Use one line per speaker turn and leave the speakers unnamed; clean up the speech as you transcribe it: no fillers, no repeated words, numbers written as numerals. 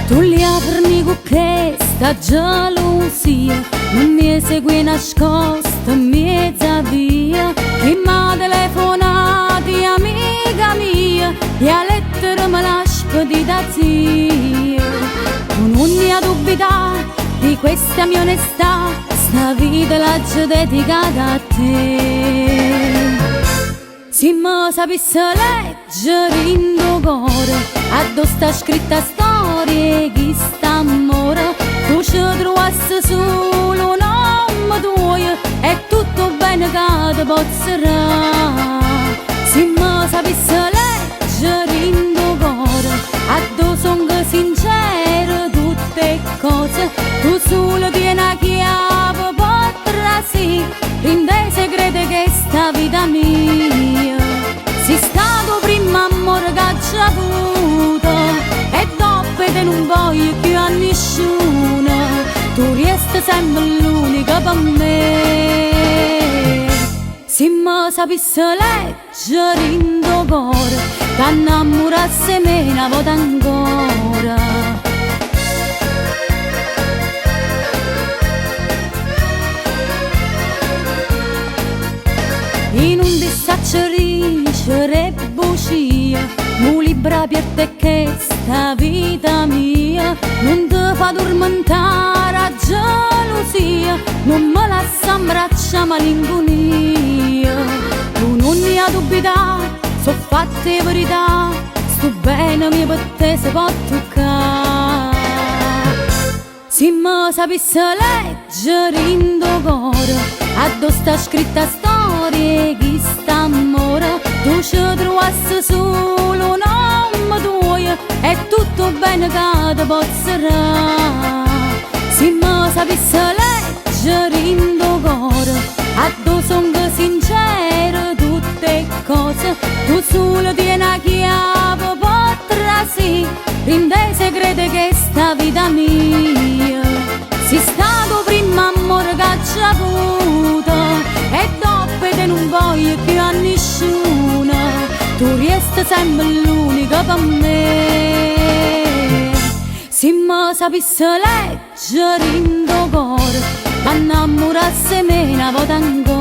Tu li apri con questa gelosia, non mi segui nascosta in mezza via. Chi m'ha telefonato, amica mia, e a lettera me lascia di da zia. Tu non ne ha dubità di questa mia onestà, sta vita l'ho dedicata a te. Se mi sapesse leggere in tuo cuore, addosso sta scritta storia che sta amore, tu ci trovassi solo un nome tuo e tutto bene che ti pozzerà. Se mi sapesse leggere in tuo cuore, addosso sono sincero tutte cose, tu solo tieni a chiave potrà sì, rende segreto che sta vita mia. Sei stato prima amore che ci ho avuto e dopo te non voglio più a nessuno, tu resti sempre l'unica per me. Se mi sapesse leggere in tuo cuore, t'innamorasse me una volta ancora. In un dissaccio ricere bugia, un libro aperto è questa vita mia, non ti fa addormentare a gelosia, non me lascia abbraccia malinconia. Tu non ne ha dubità, so fatte verità, sto bene mi per te se può toccare. Se mi sapesse leggere in tuo cuore, addosso sta scritta storia che sta amore, tu ci trovassi solo un nome tuo e tutto bene che ti pozzerà. Se mi sapesse leggere in tuo cuore, addosso sono sincero tutte cose, tu solo tieni a chiave potrà sì, rende segreto che sta vita mia. Sei stato prima amore che ci ho avuto e dopo te non voglio più a nessuno, tu resti sempre l'unica per me. Se mi sapesse leggere in tuo cuore, t'innamorasse me una volta ancora.